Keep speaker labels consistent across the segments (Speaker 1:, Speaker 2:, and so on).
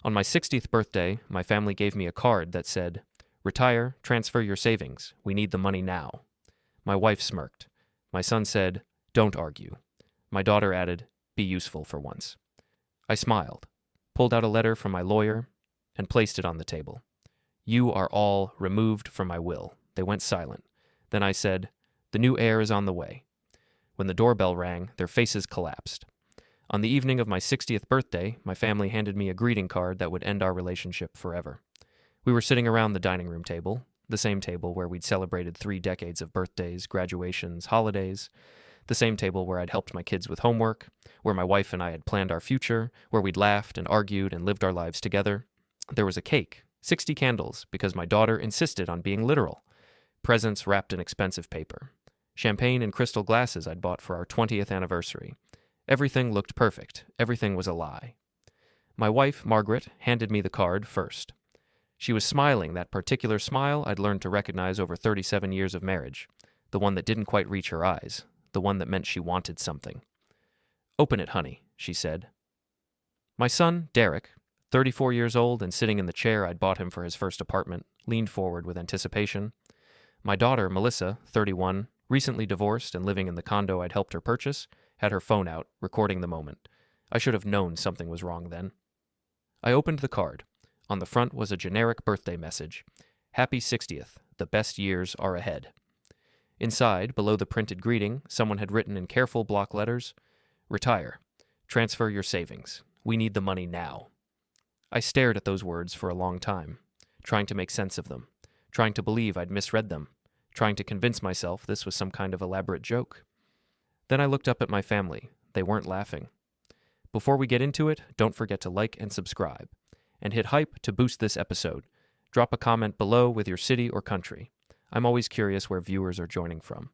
Speaker 1: On my 60th birthday, my family gave me a card that said, "Retire, transfer your savings. We need the money now." My wife smirked. My son said, "Don't argue." My daughter added, "Be useful for once." I smiled, pulled out a letter from my lawyer, and placed it on the table. "You are all removed from my will." They went silent. Then I said, "The new heir is on the way." When the doorbell rang, their faces collapsed. On the evening of my 60th birthday, my family handed me a greeting card that would end our relationship forever. We were sitting around the dining room table, the same table where we'd celebrated 3 decades of birthdays, graduations, holidays, the same table where I'd helped my kids with homework, where my wife and I had planned our future, where we'd laughed and argued and lived our lives together. There was a cake, 60 candles, because my daughter insisted on being literal, presents wrapped in expensive paper, champagne and crystal glasses I'd bought for our 20th anniversary. Everything looked perfect. Everything was a lie. My wife, Margaret, handed me the card first. She was smiling that particular smile I'd learned to recognize over 37 years of marriage, the one that didn't quite reach her eyes, the one that meant she wanted something. "Open it, honey," she said. My son, Derek, 34 years old and sitting in the chair I'd bought him for his first apartment, leaned forward with anticipation. My daughter, Melissa, 31, recently divorced and living in the condo I'd helped her purchase, had her phone out, recording the moment. I should have known something was wrong then. I opened the card. On the front was a generic birthday message. "Happy 60th. The best years are ahead." Inside, below the printed greeting, someone had written in careful block letters, "Retire. Transfer your savings. We need the money now." I stared at those words for a long time, trying to make sense of them, trying to believe I'd misread them, trying to convince myself this was some kind of elaborate joke. Then I looked up at my family. They weren't laughing. Before we get into it, don't forget to like and subscribe. And hit hype to boost this episode. Drop a comment below with your city or country. I'm always curious where viewers are joining from.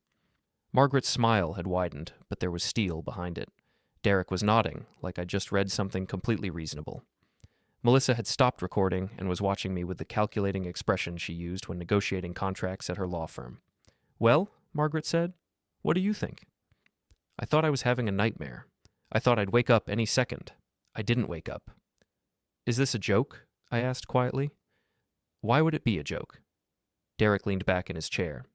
Speaker 1: Margaret's smile had widened, but there was steel behind it. Derek was nodding, like I'd just read something completely reasonable. Melissa had stopped recording and was watching me with the calculating expression she used when negotiating contracts at her law firm. "Well," Margaret said, "what do you think?" I thought I was having a nightmare. I thought I'd wake up any second. I didn't wake up. "Is this a joke?" I asked quietly. "Why would it be a joke?" Derek leaned back in his chair.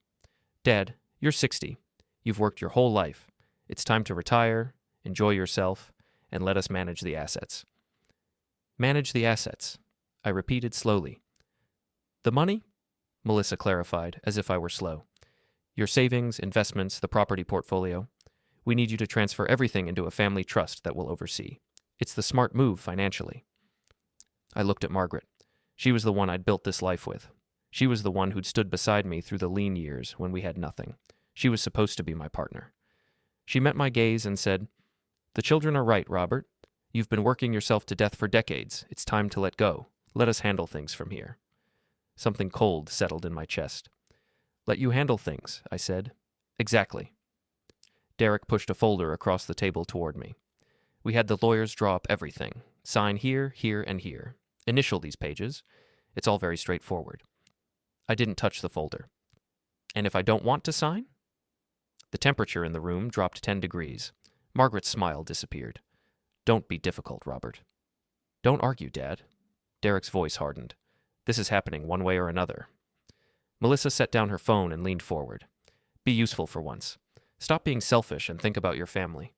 Speaker 1: "Dad, you're 60. You've worked your whole life. It's time to retire, enjoy yourself, and let us manage the assets." "Manage the assets," I repeated slowly. "The money?" Melissa clarified, as if I were slow. "Your savings, investments, the property portfolio. We need you to transfer everything into a family trust that we'll oversee. It's the smart move financially." I looked at Margaret. She was the one I'd built this life with. She was the one who'd stood beside me through the lean years when we had nothing. She was supposed to be my partner. She met my gaze and said, "The children are right, Robert. You've been working yourself to death for decades. It's time to let go. Let us handle things from here." Something cold settled in my chest. "Let you handle things," I said. "Exactly." Derek pushed a folder across the table toward me. We had the lawyers draw up everything. Sign here, here, and here. Initial these pages. It's all very straightforward. I didn't touch the folder. "And if I don't want to sign?" The temperature in the room dropped 10 degrees. Margaret's smile disappeared. "Don't be difficult, Robert." "Don't argue, Dad." Derek's voice hardened. "This is happening one way or another." Melissa set down her phone and leaned forward. "Be useful for once. Stop being selfish and think about your family.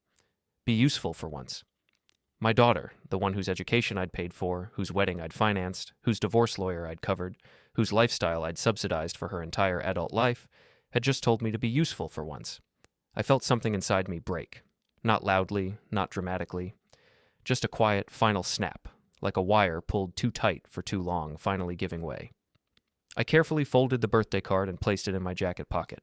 Speaker 1: Be useful for once." My daughter, the one whose education I'd paid for, whose wedding I'd financed, whose divorce lawyer I'd covered, whose lifestyle I'd subsidized for her entire adult life, had just told me to be useful for once. I felt something inside me break. Not loudly, not dramatically. Just a quiet, final snap, like a wire pulled too tight for too long, finally giving way. I carefully folded the birthday card and placed it in my jacket pocket.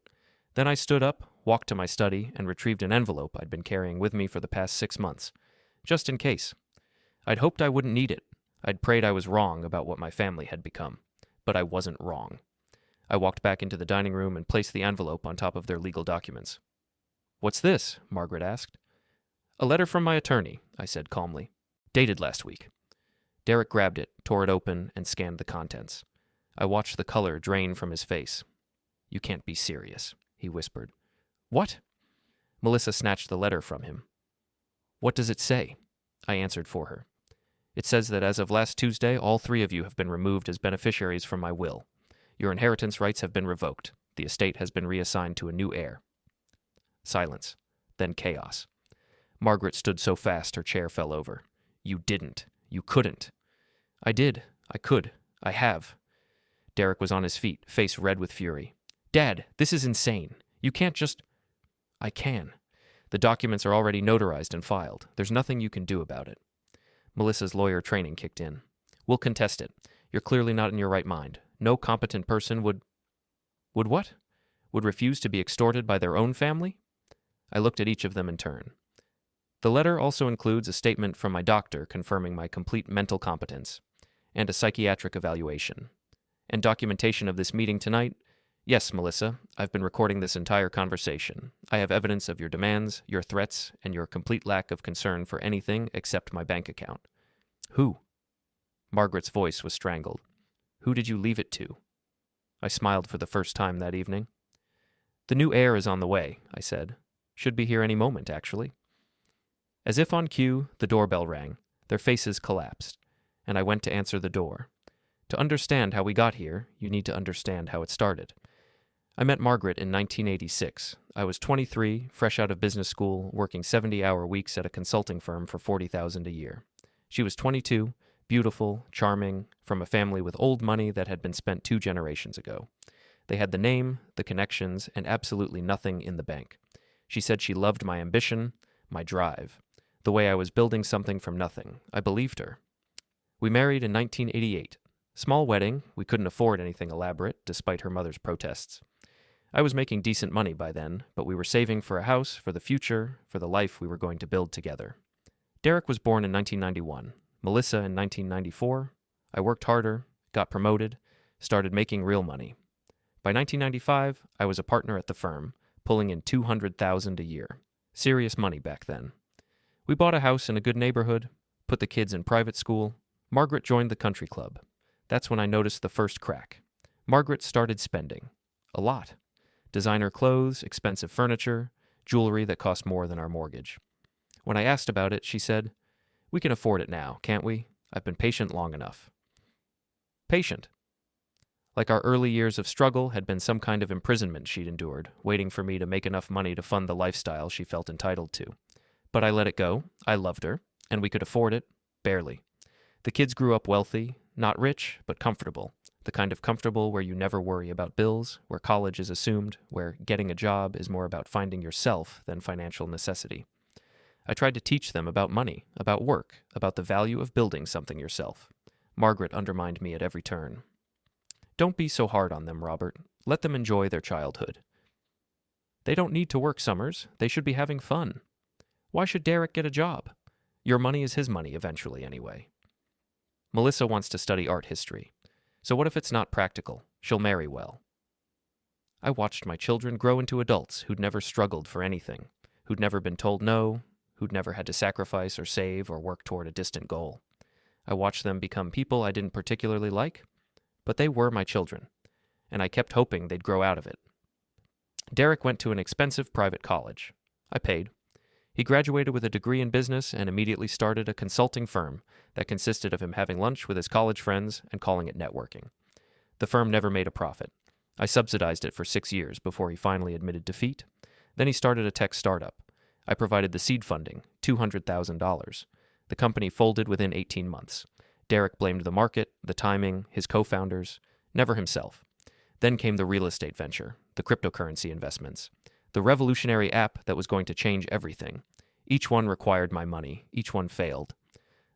Speaker 1: Then I stood up, walked to my study, and retrieved an envelope I'd been carrying with me for the past 6 months. Just in case. I'd hoped I wouldn't need it. I'd prayed I was wrong about what my family had become. But I wasn't wrong. I walked back into the dining room and placed the envelope on top of their legal documents. "What's this?" Margaret asked. "A letter from my attorney," I said calmly. "Dated last week." Derek grabbed it, tore it open, and scanned the contents. I watched the color drain from his face. "You can't be serious," he whispered. "What?" Melissa snatched the letter from him. "What does it say?" I answered for her. It says that as of last Tuesday, all 3 of you have been removed as beneficiaries from my will. Your inheritance rights have been revoked. The estate has been reassigned to a new heir. Silence. Then chaos. Margaret stood so fast her chair fell over. You didn't. You couldn't. I did. I could. I have. Derek was on his feet, face red with fury. Dad, this is insane. You can't just... I can. The documents are already notarized and filed. There's nothing you can do about it. Melissa's lawyer training kicked in. We'll contest it. You're clearly not in your right mind. No competent person would... Would what? Would refuse to be extorted by their own family? I looked at each of them in turn. The letter also includes a statement from my doctor confirming my complete mental competence, and a psychiatric evaluation. And documentation of this meeting tonight. Yes, Melissa, I've been recording this entire conversation. I have evidence of your demands, your threats, and your complete lack of concern for anything except my bank account. Who? Margaret's voice was strangled. Who did you leave it to? I smiled for the first time that evening. The new heir is on the way, I said. Should be here any moment, actually. As if on cue, the doorbell rang. Their faces collapsed, and I went to answer the door. To understand how we got here, you need to understand how it started. I met Margaret in 1986. I was 23, fresh out of business school, working 70-hour weeks at a consulting firm for $40,000 a year. She was 22, beautiful, charming, from a family with old money that had been spent 2 generations ago. They had the name, the connections, and absolutely nothing in the bank. She said she loved my ambition, my drive, the way I was building something from nothing. I believed her. We married in 1988. Small wedding, we couldn't afford anything elaborate, despite her mother's protests. I was making decent money by then, but we were saving for a house, for the future, for the life we were going to build together. Derek was born in 1991, Melissa in 1994. I worked harder, got promoted, started making real money. By 1995, I was a partner at the firm, pulling in $200,000 a year. Serious money back then. We bought a house in a good neighborhood, put the kids in private school. Margaret joined the country club. That's when I noticed the first crack. Margaret started spending. A lot. Designer clothes, expensive furniture, jewelry that cost more than our mortgage. When I asked about it, she said, "We can afford it now, can't we? I've been patient long enough." Patient. Like our early years of struggle had been some kind of imprisonment she'd endured, waiting for me to make enough money to fund the lifestyle she felt entitled to. But I let it go. I loved her, and we could afford it, barely. The kids grew up wealthy, not rich, but comfortable. The kind of comfortable where you never worry about bills, where college is assumed, where getting a job is more about finding yourself than financial necessity. I tried to teach them about money, about work, about the value of building something yourself. Margaret undermined me at every turn. Don't be so hard on them, Robert. Let them enjoy their childhood. They don't need to work summers. They should be having fun. Why should Derek get a job? Your money is his money eventually, anyway. Melissa wants to study art history. So what if it's not practical? She'll marry well. I watched my children grow into adults who'd never struggled for anything, who'd never been told no, who'd never had to sacrifice or save or work toward a distant goal. I watched them become people I didn't particularly like, but they were my children, and I kept hoping they'd grow out of it. Derek went to an expensive private college. I paid. He graduated with a degree in business and immediately started a consulting firm that consisted of him having lunch with his college friends and calling it networking. The firm never made a profit. I subsidized it for 6 years before he finally admitted defeat. Then he started a tech startup. I provided the seed funding, $200,000. The company folded within 18 months. Derek blamed the market, the timing, his co-founders, never himself. Then came the real estate venture, the cryptocurrency investments, the revolutionary app that was going to change everything. Each one required my money. Each one failed.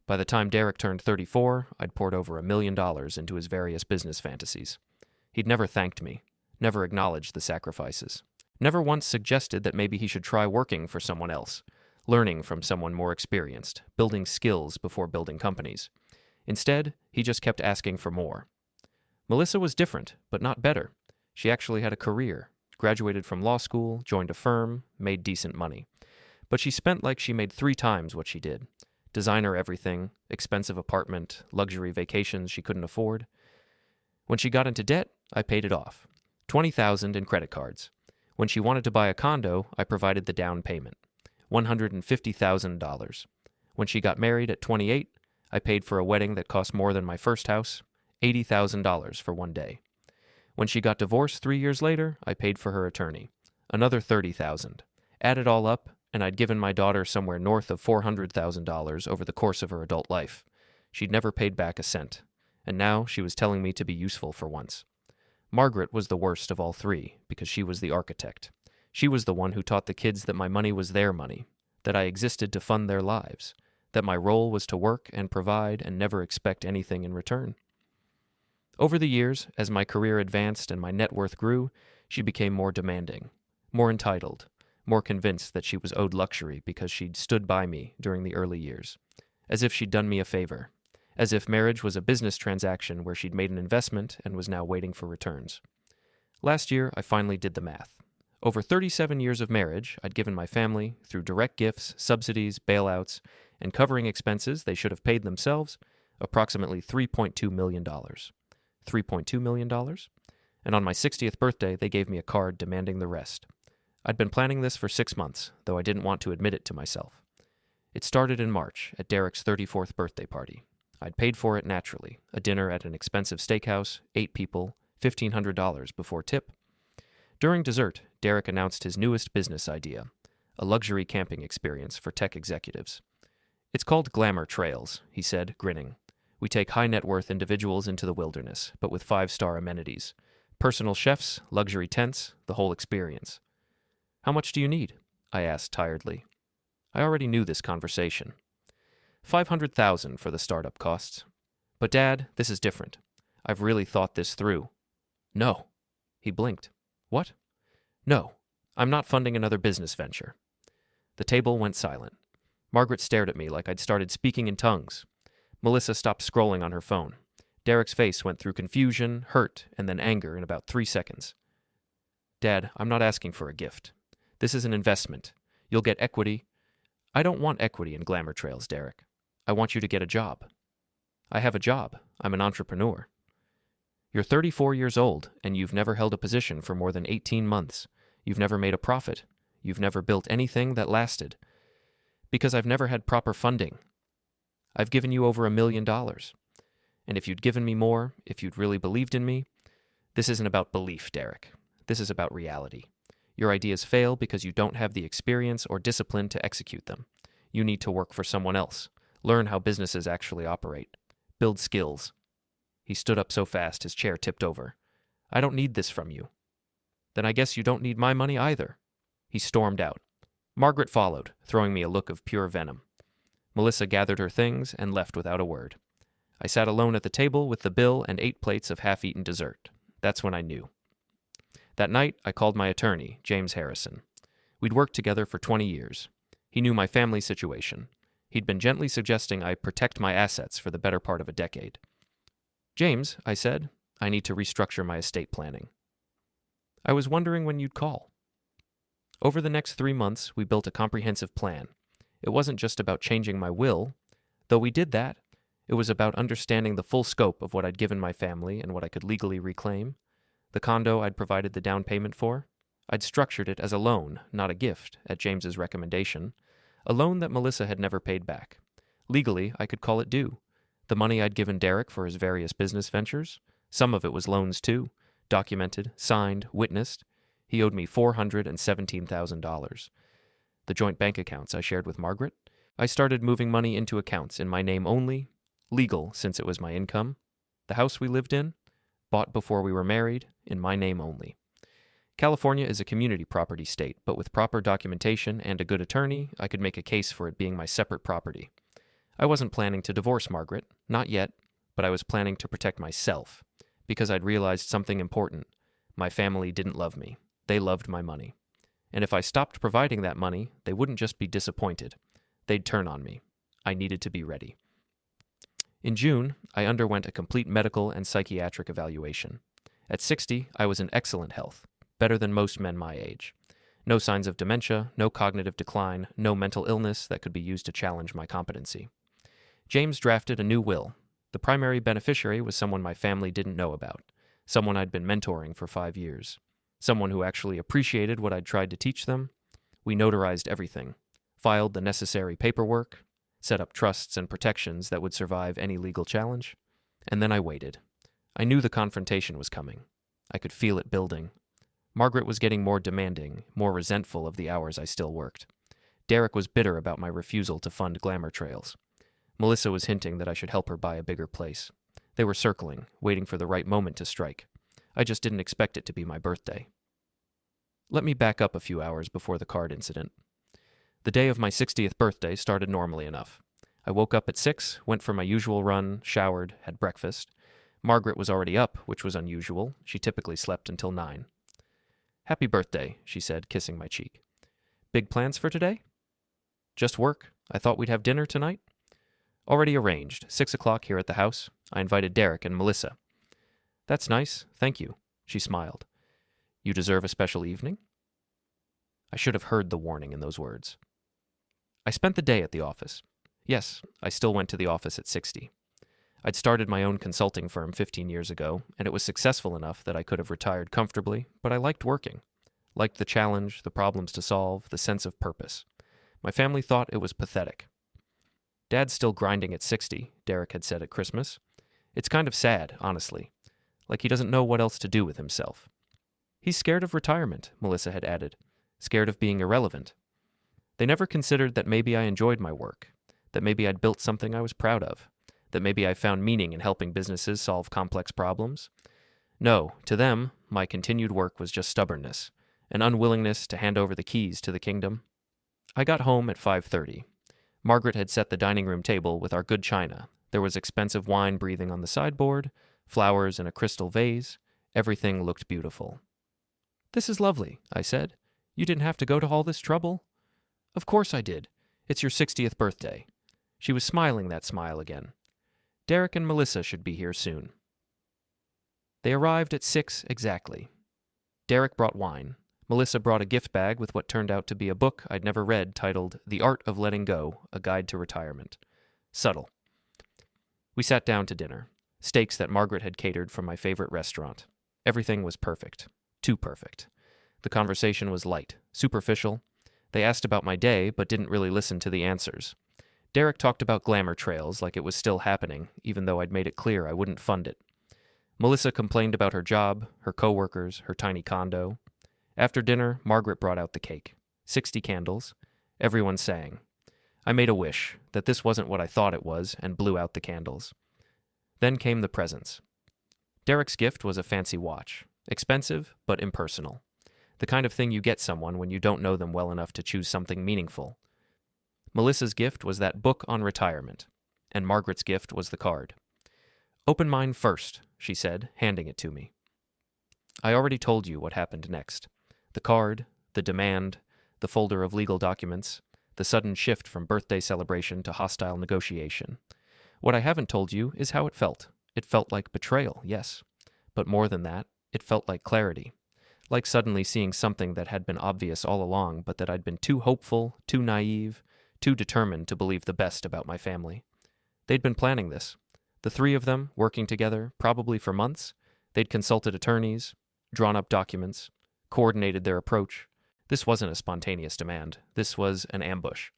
Speaker 1: By the time Derek turned 34, I'd poured over $1 million into his various business fantasies. He'd never thanked me, never acknowledged the sacrifices, never once suggested that maybe he should try working for someone else, learning from someone more experienced, building skills before building companies. Instead, he just kept asking for more. Melissa was different, but not better. She actually had a career, graduated from law school, joined a firm, made decent money. But she spent like she made 3 times what she did. Designer everything, expensive apartment, luxury vacations she couldn't afford. When she got into debt, I paid it off. $20,000 in credit cards. When she wanted to buy a condo, I provided the down payment. $150,000. When she got married at 28, I paid for a wedding that cost more than my first house, $80,000 for one day. When she got divorced 3 years later, I paid for her attorney, another $30,000. Add it all up, and I'd given my daughter somewhere north of $400,000 over the course of her adult life. She'd never paid back a cent, and now she was telling me to be useful for once. Margaret was the worst of all three, because she was the architect. She was the one who taught the kids that my money was their money, that I existed to fund their lives, that my role was to work and provide and never expect anything in return. Over the years, as my career advanced and my net worth grew, she became more demanding, more entitled, more convinced that she was owed luxury because she'd stood by me during the early years, as if she'd done me a favor, as if marriage was a business transaction where she'd made an investment and was now waiting for returns. Last year, I finally did the math. Over 37 years of marriage, I'd given my family, through direct gifts, subsidies, bailouts, and covering expenses they should have paid themselves, approximately $3.2 million. $3.2 million? And on my 60th birthday, they gave me a card demanding the rest. I'd been planning this for 6 months, though I didn't want to admit it to myself. It started in March, at Derek's 34th birthday party. I'd paid for it naturally, a dinner at an expensive steakhouse, 8 people, $1,500 before tip. During dessert, Derek announced his newest business idea, a luxury camping experience for tech executives. It's called Glamour Trails, he said, grinning. We take high-net-worth individuals into the wilderness, but with 5-star amenities. Personal chefs, luxury tents, the whole experience. How much do you need? I asked tiredly. I already knew this conversation. $500,000 for the startup costs. But Dad, this is different. I've really thought this through. No. He blinked. What? No. I'm not funding another business venture. The table went silent. Margaret stared at me like I'd started speaking in tongues. Melissa stopped scrolling on her phone. Derek's face went through confusion, hurt, and then anger in about 3 seconds. Dad, I'm not asking for a gift. This is an investment. You'll get equity. I don't want equity in Glamour Trails, Derek. I want you to get a job. I have a job. I'm an entrepreneur. You're 34 years old, and you've never held a position for more than 18 months. You've never made a profit. You've never built anything that lasted. Because I've never had proper funding. I've given you over $1 million. And if you'd given me more, if you'd really believed in me, this isn't about belief, Derek. This is about reality. Your ideas fail because you don't have the experience or discipline to execute them. You need to work for someone else. Learn how businesses actually operate. Build skills. He stood up so fast his chair tipped over. I don't need this from you. Then I guess you don't need my money either. He stormed out. Margaret followed, throwing me a look of pure venom. Melissa gathered her things and left without a word. I sat alone at the table with the bill and 8 plates of half-eaten dessert. That's when I knew. That night, I called my attorney, James Harrison. We'd worked together for 20 years. He knew my family situation. He'd been gently suggesting I protect my assets for the better part of a decade. James, I said, I need to restructure my estate planning. I was wondering when you'd call. Over the next 3 months, we built a comprehensive plan. It wasn't just about changing my will. Though we did that, it was about understanding the full scope of what I'd given my family and what I could legally reclaim. The condo I'd provided the down payment for, I'd structured it as a loan, not a gift, at James's recommendation, a loan that Melissa had never paid back. Legally, I could call it due. The money I'd given Derek for his various business ventures, some of it was loans too, documented, signed, witnessed. He owed me $417,000. The joint bank accounts I shared with Margaret, I started moving money into accounts in my name only, legal since it was my income. The house we lived in, bought before we were married, in my name only. California is a community property state, but with proper documentation and a good attorney, I could make a case for it being my separate property. I wasn't planning to divorce Margaret, not yet, but I was planning to protect myself, because I'd realized something important. My family didn't love me. They loved my money. And if I stopped providing that money, they wouldn't just be disappointed. They'd turn on me. I needed to be ready. In June, I underwent a complete medical and psychiatric evaluation. At 60, I was in excellent health, better than most men my age. No signs of dementia, no cognitive decline, no mental illness that could be used to challenge my competency. James drafted a new will. The primary beneficiary was someone my family didn't know about, someone I'd been mentoring for 5 years, someone who actually appreciated what I'd tried to teach them. We notarized everything, filed the necessary paperwork. set up trusts and protections that would survive any legal challenge. And then I waited. I knew the confrontation was coming. I could feel it building. Margaret was getting more demanding, more resentful of the hours I still worked. Derek was bitter about my refusal to fund glamour trails. Melissa was hinting that I should help her buy a bigger place. They were circling, waiting for the right moment to strike. I just didn't expect it to be my birthday. Let me back up a few hours before the card incident. The day of my 60th birthday started normally enough. I woke up at 6, went for my usual run, showered, had breakfast. Margaret was already up, which was unusual. She typically slept until 9. "Happy birthday," she said, kissing my cheek. "Big plans for today?" "Just work. I thought we'd have dinner tonight." "Already arranged. 6 o'clock here at the house. I invited Derek and Melissa." "That's nice. Thank you." She smiled. "You deserve a special evening?" I should have heard the warning in those words. I spent the day at the office. Yes, I still went to the office at 60. I'd started my own consulting firm 15 years ago, and it was successful enough that I could have retired comfortably, but I liked working. Liked the challenge, the problems to solve, the sense of purpose. My family thought it was pathetic. "Dad's still grinding at 60, Derek had said at Christmas. "It's kind of sad, honestly. Like he doesn't know what else to do with himself." "He's scared of retirement," Melissa had added. "Scared of being irrelevant." They never considered that maybe I enjoyed my work, that maybe I'd built something I was proud of, that maybe I found meaning in helping businesses solve complex problems. No, to them, my continued work was just stubbornness, an unwillingness to hand over the keys to the kingdom. I got home at 5:30. Margaret had set the dining room table with our good china. There was expensive wine breathing on the sideboard, flowers in a crystal vase. Everything looked beautiful. "This is lovely," I said. "You didn't have to go to all this trouble." "Of course I did. It's your 60th birthday." She was smiling that smile again. "Derek and Melissa should be here soon." They arrived at 6 exactly. Derek brought wine. Melissa brought a gift bag with what turned out to be a book I'd never read titled The Art of Letting Go, A Guide to Retirement. Subtle. We sat down to dinner. Steaks that Margaret had catered from my favorite restaurant. Everything was perfect. Too perfect. The conversation was light, superficial. They asked about my day, but didn't really listen to the answers. Derek talked about glamour trails like it was still happening, even though I'd made it clear I wouldn't fund it. Melissa complained about her job, her coworkers, her tiny condo. After dinner, Margaret brought out the cake. 60 candles. Everyone sang. I made a wish that this wasn't what I thought it was and blew out the candles. Then came the presents. Derek's gift was a fancy watch. Expensive, but impersonal. The kind of thing you get someone when you don't know them well enough to choose something meaningful. Melissa's gift was that book on retirement, and Margaret's gift was the card. "Open mine first," she said, handing it to me. I already told you what happened next. The card, the demand, the folder of legal documents, the sudden shift from birthday celebration to hostile negotiation. What I haven't told you is how it felt. It felt like betrayal, yes. But more than that, it felt like clarity. Like suddenly seeing something that had been obvious all along, but that I'd been too hopeful, too naive, too determined to believe the best about my family. They'd been planning this. The three of them, working together, probably for months. They'd consulted attorneys, drawn up documents, coordinated their approach. This wasn't a spontaneous demand. This was an ambush.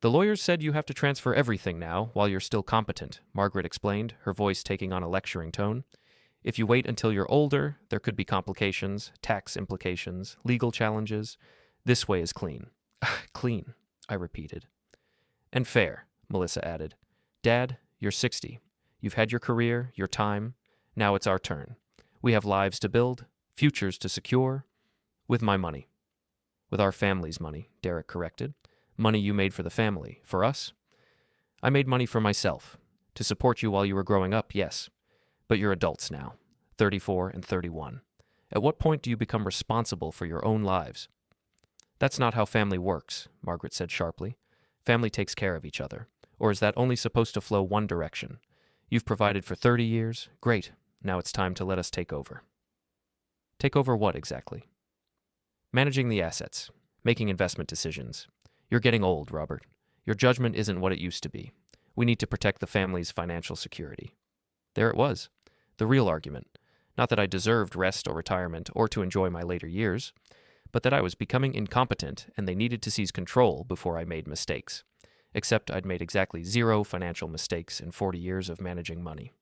Speaker 1: "The lawyers said you have to transfer everything now while you're still competent," Margaret explained, her voice taking on a lecturing tone. "If you wait until you're older, there could be complications, tax implications, legal challenges. This way is clean." "Clean," I repeated. "And fair," Melissa added. "Dad, you're 60. You've had your career, your time. Now it's our turn. We have lives to build, futures to secure. With my money." "With our family's money," Derek corrected. "Money you made for the family. For us?" "I made money for myself. To support you while you were growing up, yes. But you're adults now, 34 and 31. At what point do you become responsible for your own lives?" "That's not how family works," Margaret said sharply. "Family takes care of each other. Or is that only supposed to flow one direction? You've provided for 30 years. Great. Now it's time to let us take over." "Take over what exactly?" "Managing the assets. Making investment decisions. You're getting old, Robert. Your judgment isn't what it used to be. We need to protect the family's financial security." There it was. The real argument. Not that I deserved rest or retirement or to enjoy my later years, but that I was becoming incompetent and they needed to seize control before I made mistakes. except I'd made exactly 0 financial mistakes in 40 years of managing money.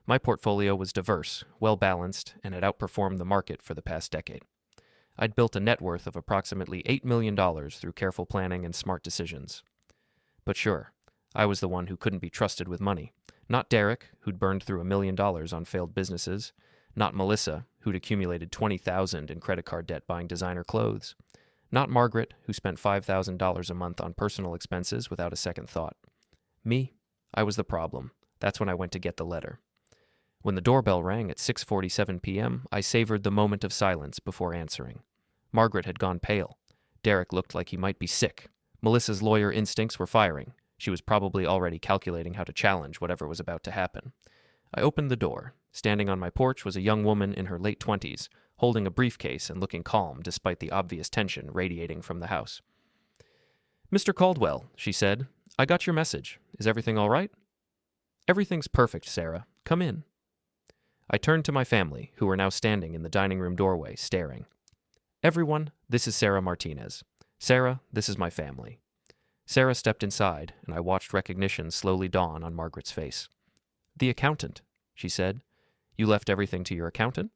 Speaker 1: My portfolio was diverse, well-balanced, and had outperformed the market for the past decade. I'd built a net worth of approximately $8 million through careful planning and smart decisions. But sure, I was the one who couldn't be trusted with money. Not Derek, who'd burned through $1 million on failed businesses. Not Melissa, who'd accumulated $20,000 in credit card debt buying designer clothes. Not Margaret, who spent $5,000 a month on personal expenses without a second thought. Me, I was the problem. That's when I went to get the letter. When the doorbell rang at 6:47 p.m., I savored the moment of silence before answering. Margaret had gone pale. Derek looked like he might be sick. Melissa's lawyer instincts were firing. She was probably already calculating how to challenge whatever was about to happen. I opened the door. Standing on my porch was a young woman in her late 20s, holding a briefcase and looking calm despite the obvious tension radiating from the house. "Mr. Caldwell," she said, "I got your message. Is everything all right?" "Everything's perfect, Sarah. Come in." I turned to my family, who were now standing in the dining room doorway, staring. "Everyone, this is Sarah Martinez. Sarah, this is my family." Sarah stepped inside, and I watched recognition slowly dawn on Margaret's face. "The accountant," she said. "You left everything to your accountant?"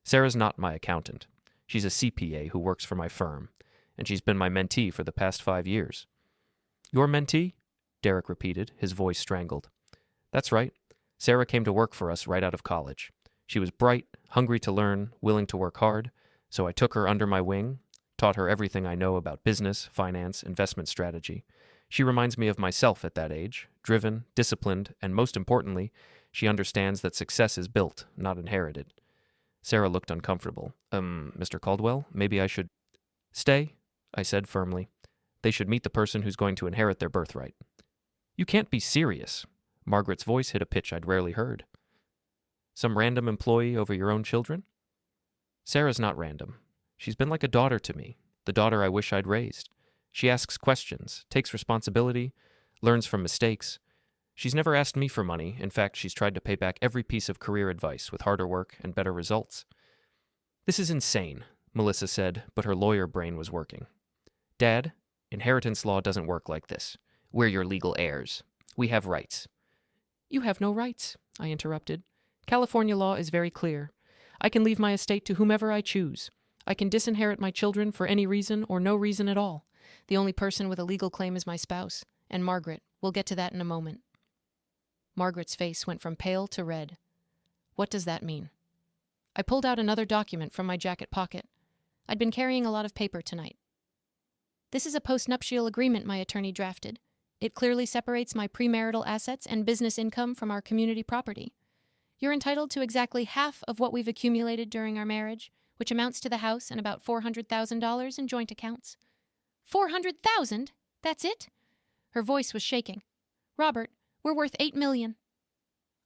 Speaker 1: "Sarah's not my accountant. She's a CPA who works for my firm, and she's been my mentee for the past 5 years." "Your mentee?" Derek repeated, his voice strangled. "That's right. Sarah came to work for us right out of college. She was bright, hungry to learn, willing to work hard, so I took her under my wing, taught her everything I know about business, finance, investment strategy. She reminds me of myself at that age, driven, disciplined, and most importantly, she understands that success is built, not inherited." Sarah looked uncomfortable. Mr. Caldwell, maybe I should—" "Stay," I said firmly. "They should meet the person who's going to inherit their birthright." "You can't be serious." Margaret's voice hit a pitch I'd rarely heard. "Some random employee over your own children?" "Sarah's not random. She's been like a daughter to me, the daughter I wish I'd raised. She asks questions, takes responsibility, learns from mistakes. She's never asked me for money. In fact, she's tried to pay back every piece of career advice with harder work and better results." "This is insane," Melissa said, but her lawyer brain was working. "Dad, inheritance law doesn't work like this. We're your legal heirs. We have rights." "You have no rights," I interrupted. "California law is very clear. I can leave my estate to whomever I choose. I can disinherit my children for any reason or no reason at all. The only person with a legal claim is my spouse, and Margaret. We'll get to that in a moment." Margaret's face went from pale to red. "What does that mean?" I pulled out another document from my jacket pocket. I'd been carrying a lot of paper tonight. "This is a postnuptial agreement my attorney drafted. It clearly separates my premarital assets and business income from our community property. You're entitled to exactly half of what we've accumulated during our marriage, which amounts to the house and about $400,000 in joint accounts." "$400,000? That's it?" Her voice was shaking. "Robert, we're worth $8 million.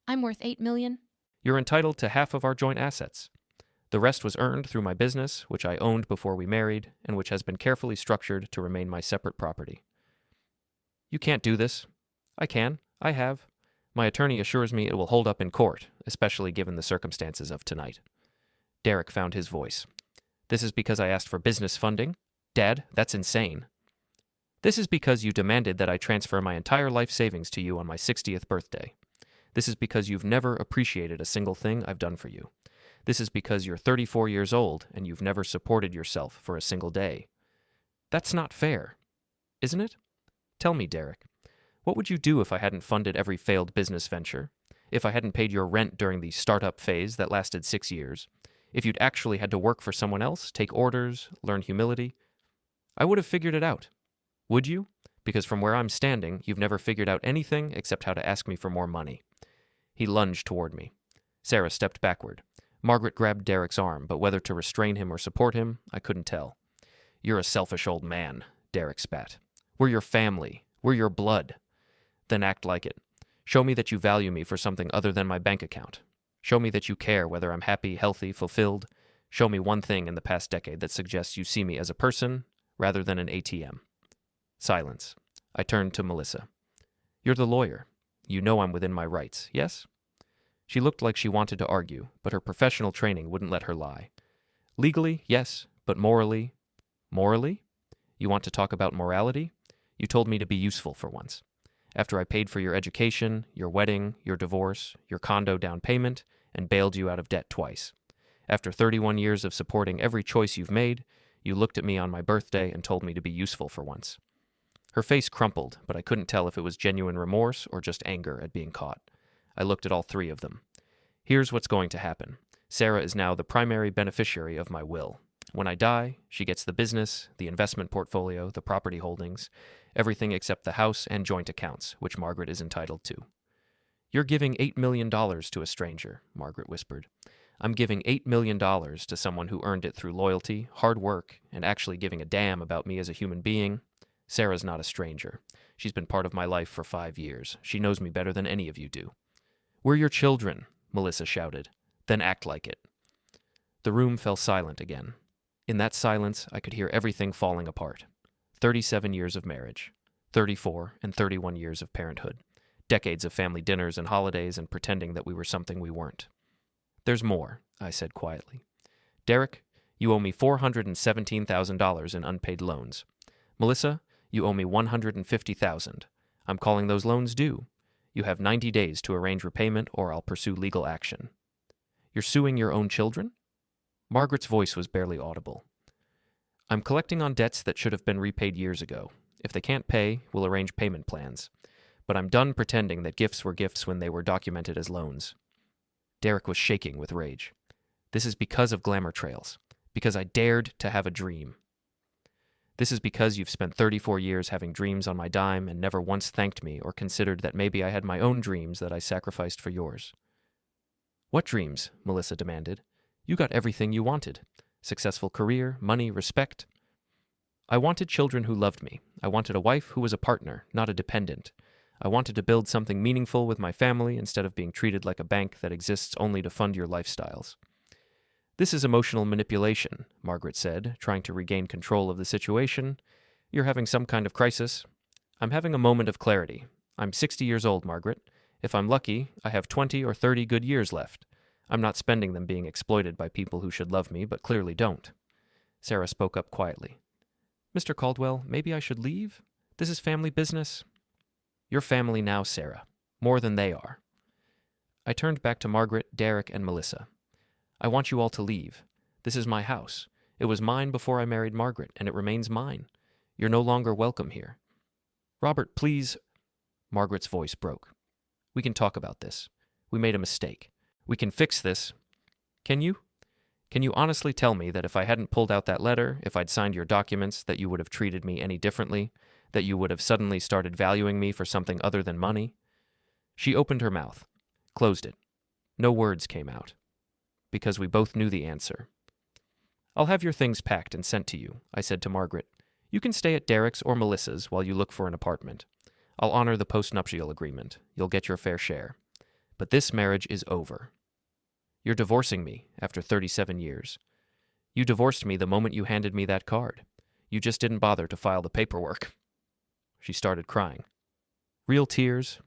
Speaker 1: "I'm worth $8 million. "You're entitled to half of our joint assets. The rest was earned through my business, which I owned before we married, and which has been carefully structured to remain my separate property." "You can't do this." "I can. I have. My attorney assures me it will hold up in court, especially given the circumstances of tonight." Derek found his voice. "This is because I asked for business funding? Dad, that's insane." "This is because you demanded that I transfer my entire life savings to you on my 60th birthday. This is because you've never appreciated a single thing I've done for you. This is because you're 34 years old and you've never supported yourself for a single day. That's not fair, isn't it? Tell me, Derek, what would you do if I hadn't funded every failed business venture? If I hadn't paid your rent during the startup phase that lasted 6 years? If you'd actually had to work for someone else, take orders, learn humility? I would have figured it out. Would you? Because from where I'm standing, you've never figured out anything except how to ask me for more money." He lunged toward me. Sarah stepped backward. Margaret grabbed Derek's arm, but whether to restrain him or support him, I couldn't tell. "You're a selfish old man," Derek spat. "We're your family. We're your blood. Then act like it. Show me that you value me for something other than my bank account. Show me that you care whether I'm happy, healthy, fulfilled. Show me one thing in the past decade that suggests you see me as a person rather than an ATM." Silence. I turned to Melissa. "You're the lawyer. You know I'm within my rights, yes?" She looked like she wanted to argue, but her professional training wouldn't let her lie. "Legally, yes, but morally—" "Morally? You want to talk about morality? You told me to be useful for once. After I paid for your education, your wedding, your divorce, your condo down payment, and bailed you out of debt twice. After 31 years of supporting every choice you've made, you looked at me on my birthday and told me to be useful for once. Her face crumpled, but I couldn't tell if it was genuine remorse or just anger at being caught. I looked at all three of them. Here's what's going to happen. Sarah is now the primary beneficiary of my will. When I die, she gets the business, the investment portfolio, the property holdings, everything except the house and joint accounts, which Margaret is entitled to. You're giving $8 million to a stranger, Margaret whispered. I'm giving $8 million to someone who earned it through loyalty, hard work, and actually giving a damn about me as a human being. Sarah's not a stranger. She's been part of my life for 5 years. She knows me better than any of you do. We're your children, Melissa shouted. Then act like it. The room fell silent again. In that silence, I could hear everything falling apart. 37 years of marriage, 34 and 31 years of parenthood, decades of family dinners and holidays and pretending that we were something we weren't. There's more, I said quietly. Derek, you owe me $417,000 in unpaid loans. Melissa, you owe me $150,000. I'm calling those loans due. You have 90 days to arrange repayment or I'll pursue legal action. You're suing your own children? Margaret's voice was barely audible. I'm collecting on debts that should have been repaid years ago. If they can't pay, we'll arrange payment plans. But I'm done pretending that gifts were gifts when they were documented as loans. Derek was shaking with rage. This is because of glamour trails. Because I dared to have a dream. This is because you've spent 34 years having dreams on my dime and never once thanked me or considered that maybe I had my own dreams that I sacrificed for yours. What dreams? Melissa demanded. You got everything you wanted. Successful career, money, respect. I wanted children who loved me. I wanted a wife who was a partner, not a dependent. I wanted to build something meaningful with my family instead of being treated like a bank that exists only to fund your lifestyles. This is emotional manipulation, Margaret said, trying to regain control of the situation. You're having some kind of crisis. I'm having a moment of clarity. I'm 60 years old, Margaret. If I'm lucky, I have 20 or 30 good years left. I'm not spending them being exploited by people who should love me, but clearly don't. Sarah spoke up quietly. Mr. Caldwell, maybe I should leave? This is family business. You're family now, Sarah. More than they are. I turned back to Margaret, Derek, and Melissa. I want you all to leave. This is my house. It was mine before I married Margaret, and it remains mine. You're no longer welcome here. Robert, please. Margaret's voice broke. We can talk about this. We made a mistake. We can fix this. Can you? Can you honestly tell me that if I hadn't pulled out that letter, if I'd signed your documents, that you would have treated me any differently? That you would have suddenly started valuing me for something other than money? She opened her mouth, closed it. No words came out. Because we both knew the answer. I'll have your things packed and sent to you, I said to Margaret. You can stay at Derek's or Melissa's while you look for an apartment. I'll honor the postnuptial agreement. You'll get your fair share. But this marriage is over. You're divorcing me after 37 years. You divorced me the moment you handed me that card. You just didn't bother to file the paperwork. She started crying. Real tears?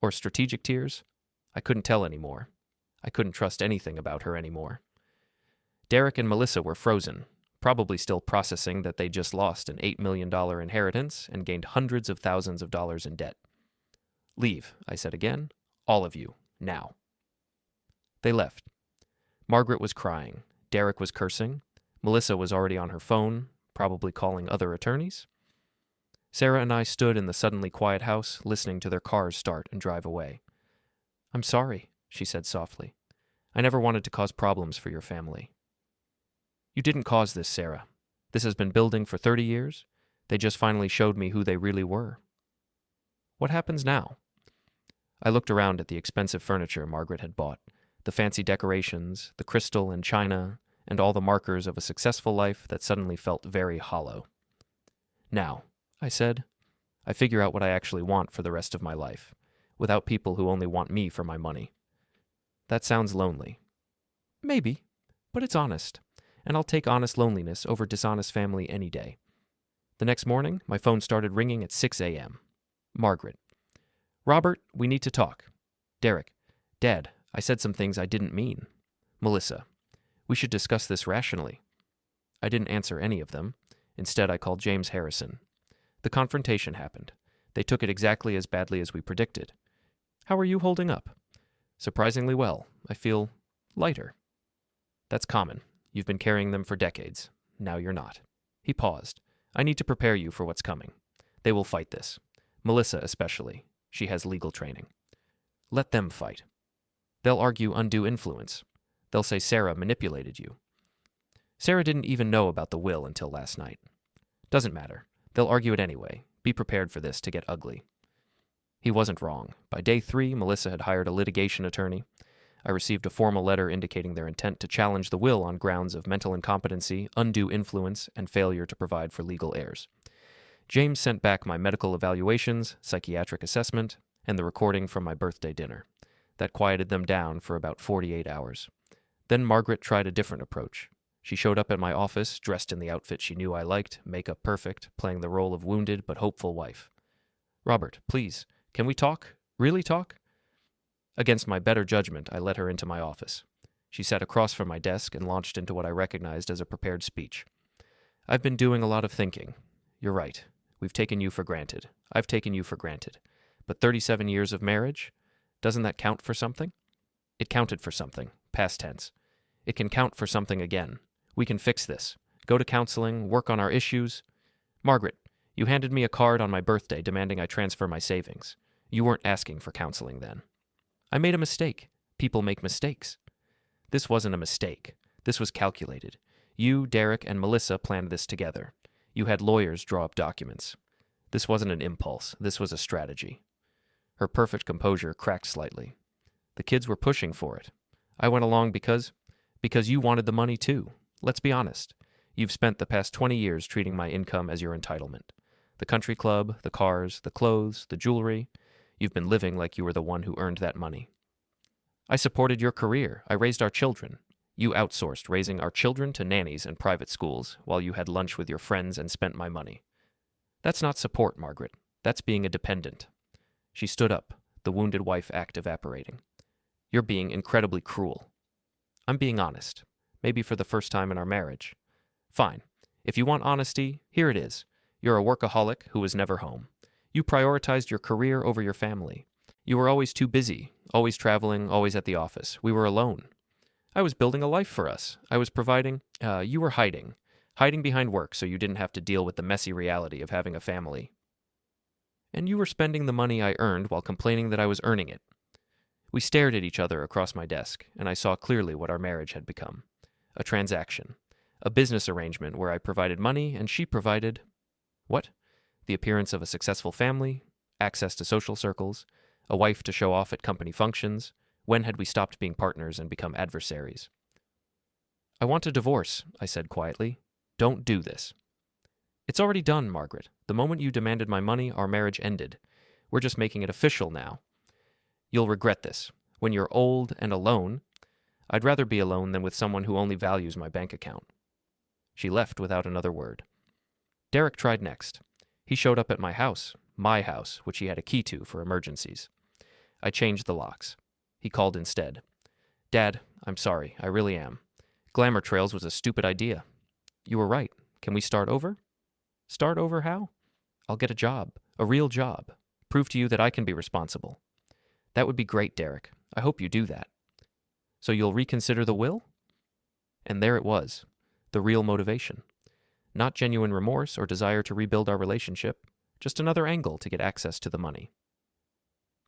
Speaker 1: Or strategic tears? I couldn't tell anymore. I couldn't trust anything about her anymore. Derek and Melissa were frozen, probably still processing that they just lost an $8 million inheritance and gained hundreds of thousands of dollars in debt. Leave, I said again. All of you. Now. They left. Margaret was crying. Derek was cursing. Melissa was already on her phone, probably calling other attorneys. Sarah and I stood in the suddenly quiet house, listening to their cars start and drive away. I'm sorry, she said softly. I never wanted to cause problems for your family. You didn't cause this, Sarah. This has been building for 30 years. They just finally showed me who they really were. What happens now? I looked around at the expensive furniture Margaret had bought, the fancy decorations, the crystal and china, and all the markers of a successful life that suddenly felt very hollow. Now, I said, I figure out what I actually want for the rest of my life, without people who only want me for my money. That sounds lonely. Maybe, but it's honest, and I'll take honest loneliness over dishonest family any day. The next morning, my phone started ringing at 6 a.m. Margaret. Robert, we need to talk. Derek. Dad, I said some things I didn't mean. Melissa. We should discuss this rationally. I didn't answer any of them. Instead, I called James Harrison. The confrontation happened. They took it exactly as badly as we predicted. How are you holding up? Surprisingly well. I feel lighter. That's common. You've been carrying them for decades. Now you're not. He paused. I need to prepare you for what's coming. They will fight this. Melissa especially. She has legal training. Let them fight. They'll argue undue influence. They'll say Sarah manipulated you. Sarah didn't even know about the will until last night. Doesn't matter. They'll argue it anyway. Be prepared for this to get ugly. He wasn't wrong. By day 3, Melissa had hired a litigation attorney. I received a formal letter indicating their intent to challenge the will on grounds of mental incompetency, undue influence, and failure to provide for legal heirs. James sent back my medical evaluations, psychiatric assessment, and the recording from my birthday dinner. That quieted them down for about 48 hours. Then Margaret tried a different approach. She showed up at my office, dressed in the outfit she knew I liked, makeup perfect, playing the role of wounded but hopeful wife. Robert, please, can we talk? Really talk? Against my better judgment, I let her into my office. She sat across from my desk and launched into what I recognized as a prepared speech. I've been doing a lot of thinking. You're right. We've taken you for granted. I've taken you for granted. But 37 years of marriage? Doesn't that count for something? It counted for something, past tense. It can count for something again. We can fix this. Go to counseling, work on our issues. Margaret, you handed me a card on my birthday demanding I transfer my savings. You weren't asking for counseling then. I made a mistake. People make mistakes. This wasn't a mistake. This was calculated. You, Derek, and Melissa planned this together. You had lawyers draw up documents. This wasn't an impulse. This was a strategy. Her perfect composure cracked slightly. The kids were pushing for it. I went along because you wanted the money too. Let's be honest. You've spent the past 20 years treating my income as your entitlement. The country club, the cars, the clothes, the jewelry. You've been living like you were the one who earned that money. I supported your career. I raised our children. You outsourced raising our children to nannies and private schools while you had lunch with your friends and spent my money. That's not support, Margaret. That's being a dependent. She stood up, the wounded wife act evaporating. You're being incredibly cruel. I'm being honest. Maybe for the first time in our marriage. Fine. If you want honesty, here it is. You're a workaholic who was never home. You prioritized your career over your family. You were always too busy, always traveling, always at the office. We were alone. I was building a life for us. I was providing. You were hiding behind work so you didn't have to deal with the messy reality of having a family. And you were spending the money I earned while complaining that I was earning it. We stared at each other across my desk, and I saw clearly what our marriage had become. A transaction. A business arrangement where I provided money and she provided... What? The appearance of a successful family, access to social circles, a wife to show off at company functions. When had we stopped being partners and become adversaries? I want a divorce, I said quietly. Don't do this. It's already done, Margaret. The moment you demanded my money, our marriage ended. We're just making it official now. You'll regret this. When you're old and alone, I'd rather be alone than with someone who only values my bank account. She left without another word. Derek tried next. He showed up at my house, which he had a key to for emergencies. I changed the locks. He called instead. Dad, I'm sorry, I really am. Glamour Trails was a stupid idea. You were right. Can we start over? Start over how? I'll get a job, a real job. Prove to you that I can be responsible. That would be great, Derek. I hope you do that. So you'll reconsider the will? And there it was, the real motivation. Not genuine remorse or desire to rebuild our relationship, just another angle to get access to the money.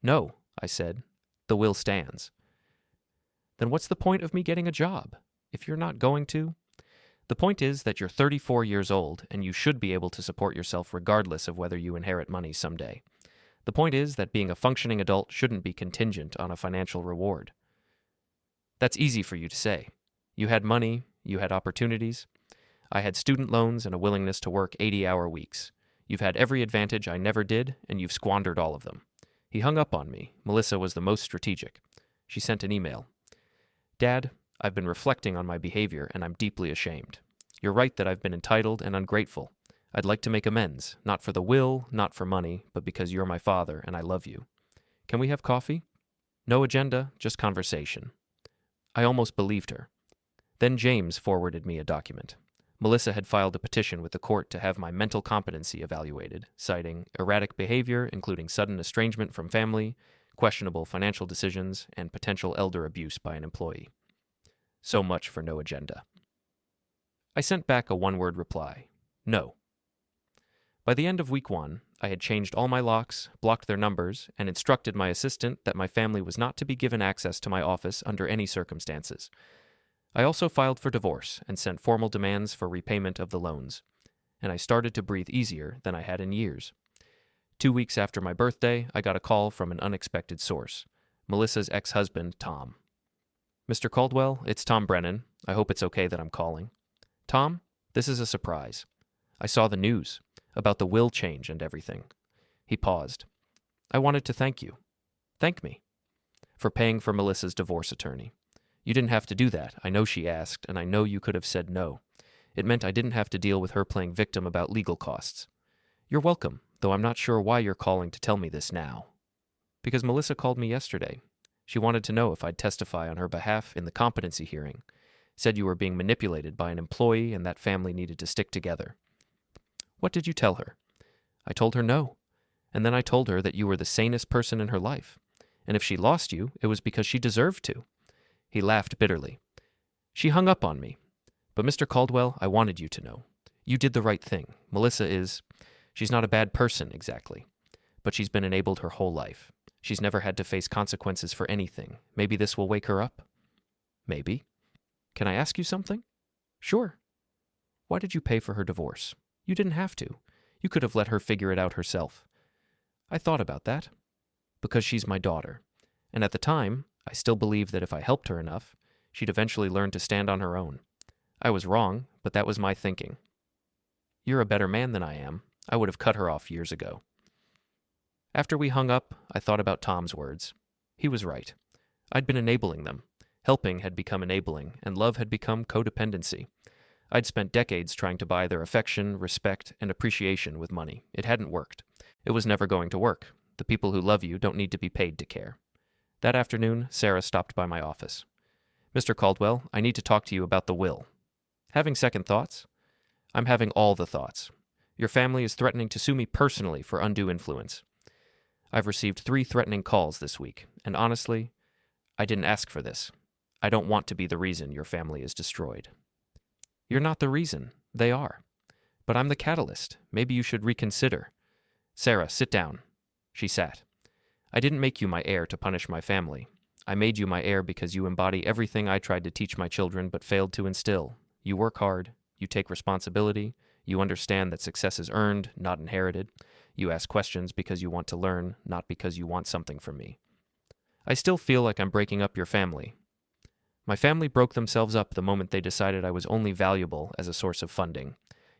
Speaker 1: No, I said. The will stands. Then what's the point of me getting a job? If you're not going to? The point is that you're 34 years old and you should be able to support yourself regardless of whether you inherit money someday. The point is that being a functioning adult shouldn't be contingent on a financial reward. That's easy for you to say. You had money, you had opportunities. I had student loans and a willingness to work 80-hour weeks. You've had every advantage I never did, and you've squandered all of them. He hung up on me. Melissa was the most strategic. She sent an email. Dad, I've been reflecting on my behavior, and I'm deeply ashamed. You're right that I've been entitled and ungrateful. I'd like to make amends, not for the will, not for money, but because you're my father and I love you. Can we have coffee? No agenda, just conversation. I almost believed her. Then James forwarded me a document. Melissa had filed a petition with the court to have my mental competency evaluated, citing erratic behavior, including sudden estrangement from family, questionable financial decisions, and potential elder abuse by an employee. So much for no agenda. I sent back a one-word reply: no. By the end of week 1, I had changed all my locks, blocked their numbers, and instructed my assistant that my family was not to be given access to my office under any circumstances. I also filed for divorce and sent formal demands for repayment of the loans, and I started to breathe easier than I had in years. 2 weeks after my birthday, I got a call from an unexpected source, Melissa's ex-husband, Tom. "Mr. Caldwell, it's Tom Brennan. I hope it's okay that I'm calling." "Tom, this is a surprise. I saw the news about the will change and everything." He paused. "I wanted to thank you." "Thank me?" "For paying for Melissa's divorce attorney. You didn't have to do that. I know she asked, and I know you could have said no. It meant I didn't have to deal with her playing victim about legal costs." "You're welcome, though I'm not sure why you're calling to tell me this now." "Because Melissa called me yesterday. She wanted to know if I'd testify on her behalf in the competency hearing. Said you were being manipulated by an employee and that family needed to stick together." "What did you tell her?" "I told her no. And then I told her that you were the sanest person in her life. And if she lost you, it was because she deserved to." He laughed bitterly. "She hung up on me. But Mr. Caldwell, I wanted you to know. You did the right thing. She's not a bad person, exactly. But she's been enabled her whole life. She's never had to face consequences for anything. Maybe this will wake her up." "Maybe. Can I ask you something?" "Sure." "Why did you pay for her divorce? You didn't have to. You could have let her figure it out herself." "I thought about that." "Because she's my daughter. And at the time, I still believed that if I helped her enough, she'd eventually learn to stand on her own. I was wrong, but that was my thinking." "You're a better man than I am. I would have cut her off years ago." After we hung up, I thought about Tom's words. He was right. I'd been enabling them. Helping had become enabling, and love had become codependency. I'd spent decades trying to buy their affection, respect, and appreciation with money. It hadn't worked. It was never going to work. The people who love you don't need to be paid to care. That afternoon, Sarah stopped by my office. "Mr. Caldwell, I need to talk to you about the will." "Having second thoughts?" "I'm having all the thoughts. Your family is threatening to sue me personally for undue influence. I've received 3 threatening calls this week, and honestly, I didn't ask for this. I don't want to be the reason your family is destroyed." "You're not the reason. They are. But I'm the catalyst. Maybe you should reconsider." "Sarah, sit down." She sat. "I didn't make you my heir to punish my family. I made you my heir because you embody everything I tried to teach my children but failed to instill. You work hard. You take responsibility. You understand that success is earned, not inherited. You ask questions because you want to learn, not because you want something from me. I still feel like I'm breaking up your family. My family broke themselves up the moment they decided I was only valuable as a source of funding.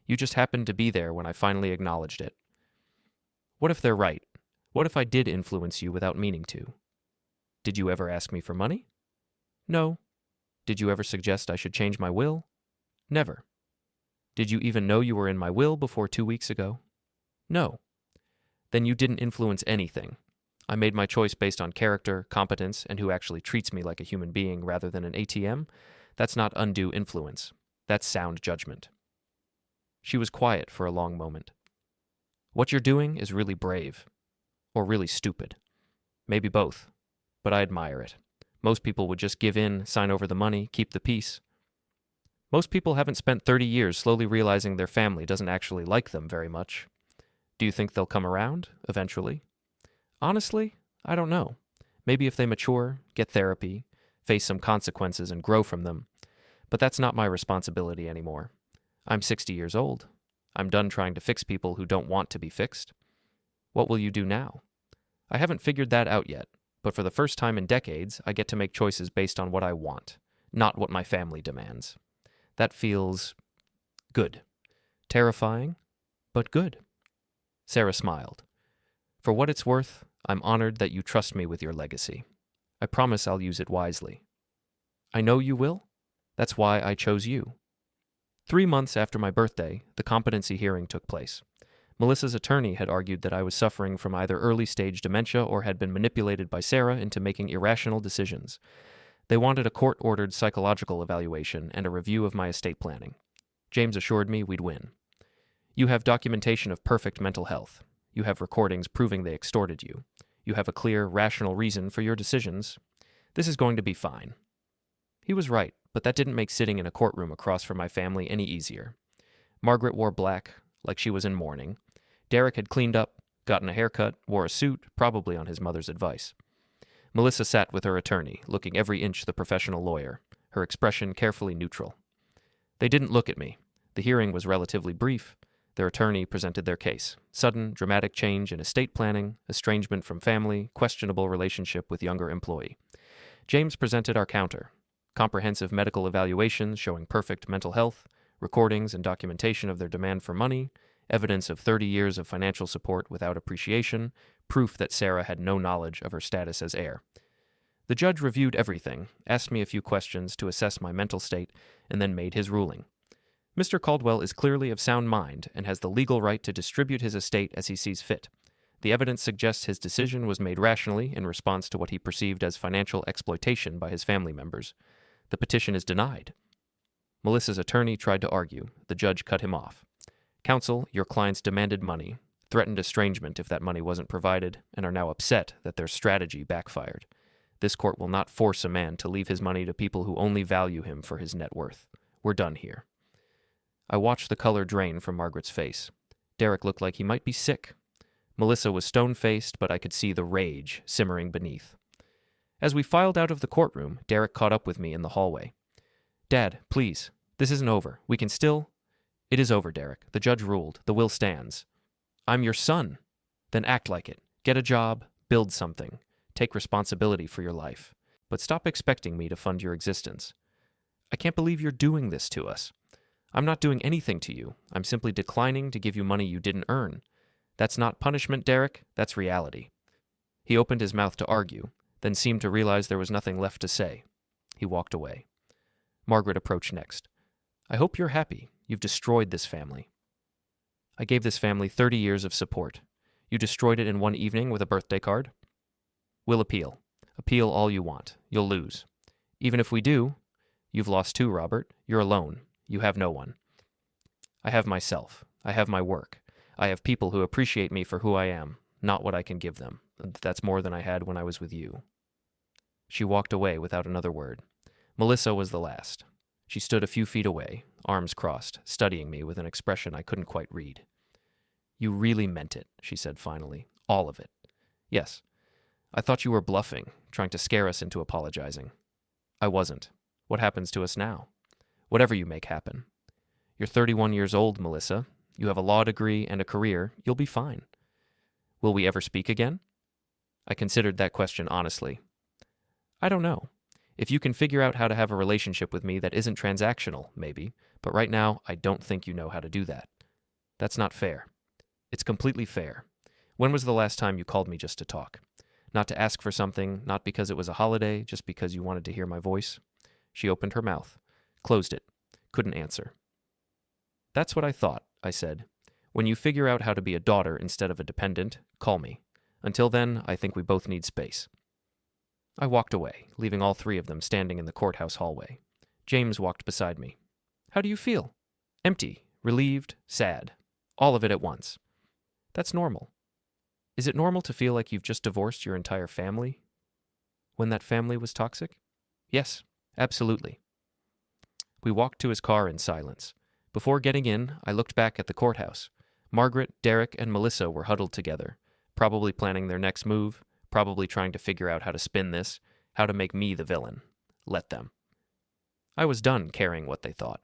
Speaker 1: You just happened to be there when I finally acknowledged it. What if they're right? What if I did influence you without meaning to? Did you ever ask me for money? No. Did you ever suggest I should change my will? Never. Did you even know you were in my will before 2 weeks ago? No. Then you didn't influence anything. I made my choice based on character, competence, and who actually treats me like a human being rather than an ATM. That's not undue influence. That's sound judgment. She was quiet for a long moment. What you're doing is really brave. Or really stupid. Maybe both. But I admire it. Most people would just give in, sign over the money, keep the peace. Most people haven't spent 30 years slowly realizing their family doesn't actually like them very much. Do you think they'll come around, eventually? Honestly, I don't know. Maybe if they mature, get therapy, face some consequences and grow from them. But that's not my responsibility anymore. I'm 60 years old. I'm done trying to fix people who don't want to be fixed. What will you do now? I haven't figured that out yet, but for the first time in decades, I get to make choices based on what I want, not what my family demands. That feels good. Terrifying, but good. Sarah smiled. For what it's worth, I'm honored that you trust me with your legacy. I promise I'll use it wisely. I know you will. That's why I chose you. 3 months after my birthday, the competency hearing took place. Melissa's attorney had argued that I was suffering from either early-stage dementia or had been manipulated by Sarah into making irrational decisions. They wanted a court-ordered psychological evaluation and a review of my estate planning. James assured me we'd win. You have documentation of perfect mental health. You have recordings proving they extorted you. You have a clear, rational reason for your decisions. This is going to be fine. He was right, but that didn't make sitting in a courtroom across from my family any easier. Margaret wore black, like she was in mourning. Derek had cleaned up, gotten a haircut, wore a suit, probably on his mother's advice. Melissa sat with her attorney, looking every inch the professional lawyer, her expression carefully neutral. They didn't look at me. The hearing was relatively brief. Their attorney presented their case. Sudden, dramatic change in estate planning, estrangement from family, questionable relationship with younger employee. James presented our counter. Comprehensive medical evaluations showing perfect mental health, recordings and documentation of their demand for money, evidence of 30 years of financial support without appreciation, proof that Sarah had no knowledge of her status as heir. The judge reviewed everything, asked me a few questions to assess my mental state, and then made his ruling. Mr. Caldwell is clearly of sound mind and has the legal right to distribute his estate as he sees fit. The evidence suggests his decision was made rationally in response to what he perceived as financial exploitation by his family members. The petition is denied. Melissa's attorney tried to argue. The judge cut him off. Counsel, your clients demanded money, threatened estrangement if that money wasn't provided, and are now upset that their strategy backfired. This court will not force a man to leave his money to people who only value him for his net worth. We're done here. I watched the color drain from Margaret's face. Derek looked like he might be sick. Melissa was stone-faced, but I could see the rage simmering beneath. As we filed out of the courtroom, Derek caught up with me in the hallway. Dad, please, this isn't over. We can still... It is over, Derek. The judge ruled. The will stands. I'm your son. Then act like it. Get a job. Build something. Take responsibility for your life. But stop expecting me to fund your existence. I can't believe you're doing this to us. I'm not doing anything to you. I'm simply declining to give you money you didn't earn. That's not punishment, Derek. That's reality. He opened his mouth to argue, then seemed to realize there was nothing left to say. He walked away. Margaret approached next. I hope you're happy. You've destroyed this family. I gave this family 30 years of support. You destroyed it in one evening with a birthday card? We'll appeal. Appeal all you want. You'll lose. Even if we do, you've lost too, Robert. You're alone. You have no one. I have myself. I have my work. I have people who appreciate me for who I am, not what I can give them. That's more than I had when I was with you. She walked away without another word. Melissa was the last. She stood a few feet away, arms crossed, studying me with an expression I couldn't quite read. You really meant it, she said finally. All of it. Yes. I thought you were bluffing, trying to scare us into apologizing. I wasn't. What happens to us now? Whatever you make happen. You're 31 years old, Melissa. You have a law degree and a career. You'll be fine. Will we ever speak again? I considered that question honestly. I don't know. If you can figure out how to have a relationship with me that isn't transactional, maybe, but right now I don't think you know how to do that. That's not fair. It's completely fair. When was the last time you called me just to talk? Not to ask for something, not because it was a holiday, just because you wanted to hear my voice? She opened her mouth, closed it, couldn't answer. That's what I thought, I said. When you figure out how to be a daughter instead of a dependent, call me. Until then, I think we both need space. I walked away, leaving all three of them standing in the courthouse hallway. James walked beside me. How do you feel? Empty, relieved, sad. All of it at once. That's normal. Is it normal to feel like you've just divorced your entire family? When that family was toxic? Yes, absolutely. We walked to his car in silence. Before getting in, I looked back at the courthouse. Margaret, Derek, and Melissa were huddled together, probably planning their next move, probably trying to figure out how to spin this, how to make me the villain. Let them. I was done caring what they thought.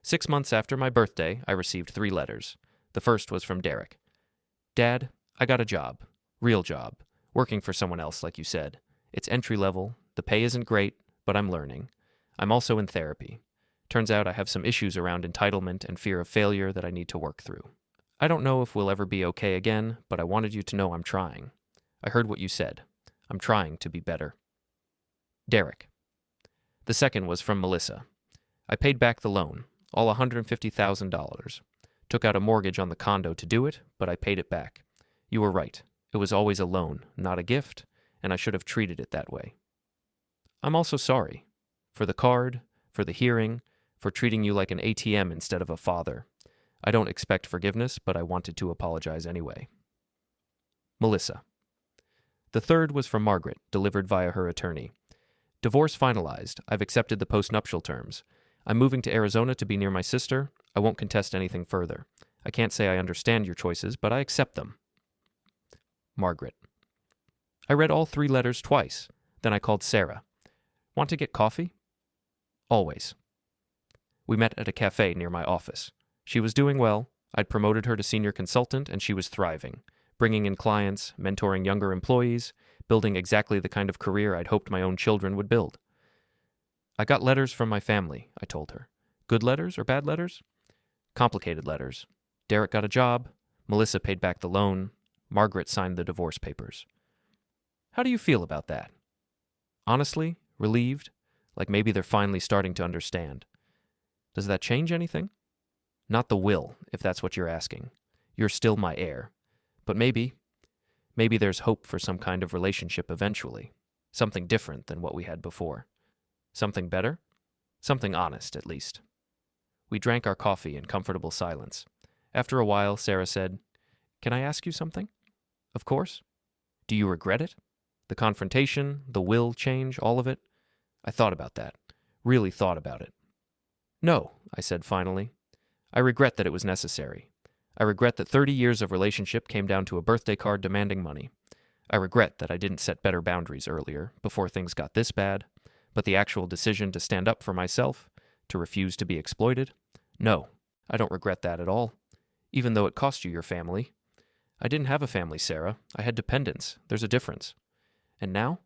Speaker 1: 6 months after my birthday, I received 3 letters. The first was from Derek. Dad, I got a job. Real job. Working for someone else, like you said. It's entry level. The pay isn't great, but I'm learning. I'm also in therapy. Turns out I have some issues around entitlement and fear of failure that I need to work through. I don't know if we'll ever be okay again, but I wanted you to know I'm trying. I heard what you said. I'm trying to be better. Derek. The second was from Melissa. I paid back the loan, all $150,000. Took out a mortgage on the condo to do it, but I paid it back. You were right. It was always a loan, not a gift, and I should have treated it that way. I'm also sorry. For the card, for the hearing, for treating you like an ATM instead of a father. I don't expect forgiveness, but I wanted to apologize anyway. Melissa. The third was from Margaret, delivered via her attorney. Divorce finalized. I've accepted the postnuptial terms. I'm moving to Arizona to be near my sister. I won't contest anything further. I can't say I understand your choices, but I accept them. Margaret. I read all 3 letters twice. Then I called Sarah. Want to get coffee? Always. We met at a cafe near my office. She was doing well. I'd promoted her to senior consultant, and she was thriving, bringing in clients, mentoring younger employees, building exactly the kind of career I'd hoped my own children would build. I got letters from my family, I told her. Good letters or bad letters? Complicated letters. Derek got a job. Melissa paid back the loan. Margaret signed the divorce papers. How do you feel about that? Honestly, relieved, like maybe they're finally starting to understand. Does that change anything? Not the will, if that's what you're asking. You're still my heir. But maybe there's hope for some kind of relationship eventually. Something different than what we had before. Something better? Something honest, at least. We drank our coffee in comfortable silence. After a while, Sarah said, "Can I ask you something?" "Of course." "Do you regret it? The confrontation, the will change, all of it?" I thought about that. Really thought about it. "No," I said finally. "I regret that it was necessary. I regret that 30 years of relationship came down to a birthday card demanding money. I regret that I didn't set better boundaries earlier, before things got this bad, but the actual decision to stand up for myself, to refuse to be exploited, no, I don't regret that at all, even though it cost you your family. I didn't have a family, Sarah. I had dependents. There's a difference. And now?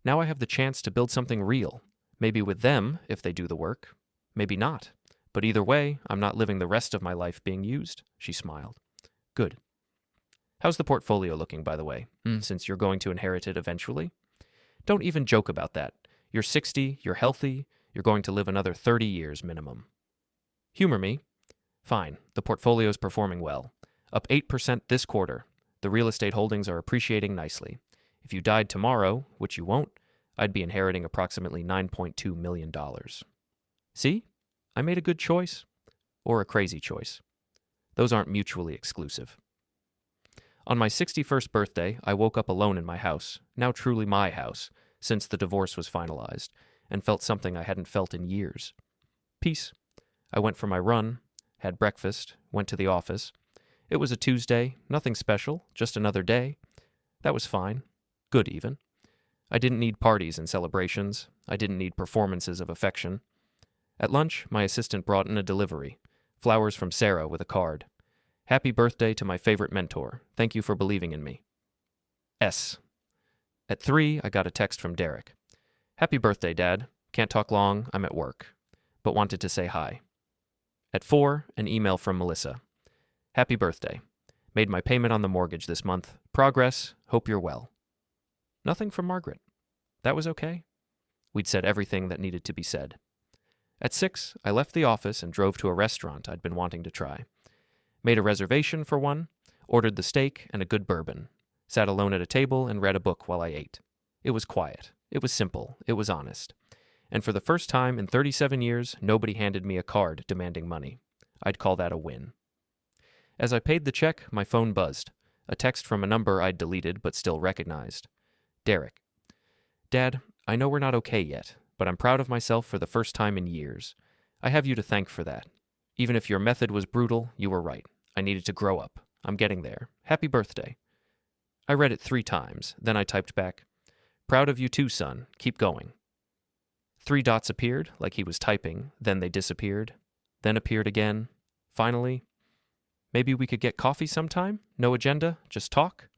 Speaker 1: Now I have the chance to build something real, maybe with them, if they do the work, maybe not. But either way, I'm not living the rest of my life being used," she smiled. "Good. How's the portfolio looking, by the way, since you're going to inherit it eventually? Don't even joke about that. You're 60, you're healthy, you're going to live another 30 years minimum." "Humor me." "Fine, the portfolio's performing well. Up 8% this quarter. The real estate holdings are appreciating nicely. If you died tomorrow, which you won't, I'd be inheriting approximately $9.2 million. See? I made a good choice, or a crazy choice. Those aren't mutually exclusive. On my 61st birthday, I woke up alone in my house, now truly my house, since the divorce was finalized, and felt something I hadn't felt in years. Peace. I went for my run, had breakfast, went to the office. It was a Tuesday, nothing special, just another day. That was fine. Good, even. I didn't need parties and celebrations. I didn't need performances of affection. At lunch, my assistant brought in a delivery. Flowers from Sarah with a card. "Happy birthday to my favorite mentor. Thank you for believing in me. S." At 3, I got a text from Derek. "Happy birthday, Dad. Can't talk long, I'm at work. But wanted to say hi." At 4, an email from Melissa. "Happy birthday. Made my payment on the mortgage this month. Progress. Hope you're well." Nothing from Margaret. That was okay. We'd said everything that needed to be said. At 6, I left the office and drove to a restaurant I'd been wanting to try. Made a reservation for one, ordered the steak and a good bourbon, sat alone at a table and read a book while I ate. It was quiet. It was simple. It was honest. And for the first time in 37 years, nobody handed me a card demanding money. I'd call that a win. As I paid the check, my phone buzzed. A text from a number I'd deleted but still recognized. Derek. "Dad, I know we're not okay yet, but I'm proud of myself for the first time in years. I have you to thank for that. Even if your method was brutal, you were right. I needed to grow up. I'm getting there. Happy birthday." I read it 3 times, then I typed back, "Proud of you too, son. Keep going." 3 dots appeared, like he was typing, then they disappeared, then appeared again. Finally, "Maybe we could get coffee sometime? No agenda, just talk?"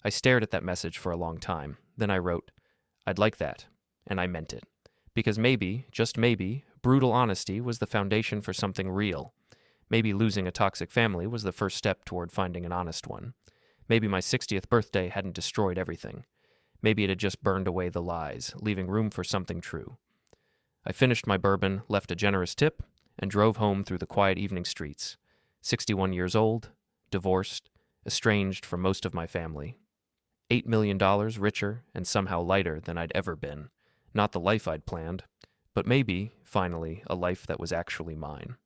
Speaker 1: I stared at that message for a long time. Then I wrote, "I'd like that," and I meant it. Because maybe, just maybe, brutal honesty was the foundation for something real. Maybe losing a toxic family was the first step toward finding an honest one. Maybe my 60th birthday hadn't destroyed everything. Maybe it had just burned away the lies, leaving room for something true. I finished my bourbon, left a generous tip, and drove home through the quiet evening streets. 61 years old, divorced, estranged from most of my family. $8 million richer and somehow lighter than I'd ever been. Not the life I'd planned. but maybe, finally, a life that was actually mine.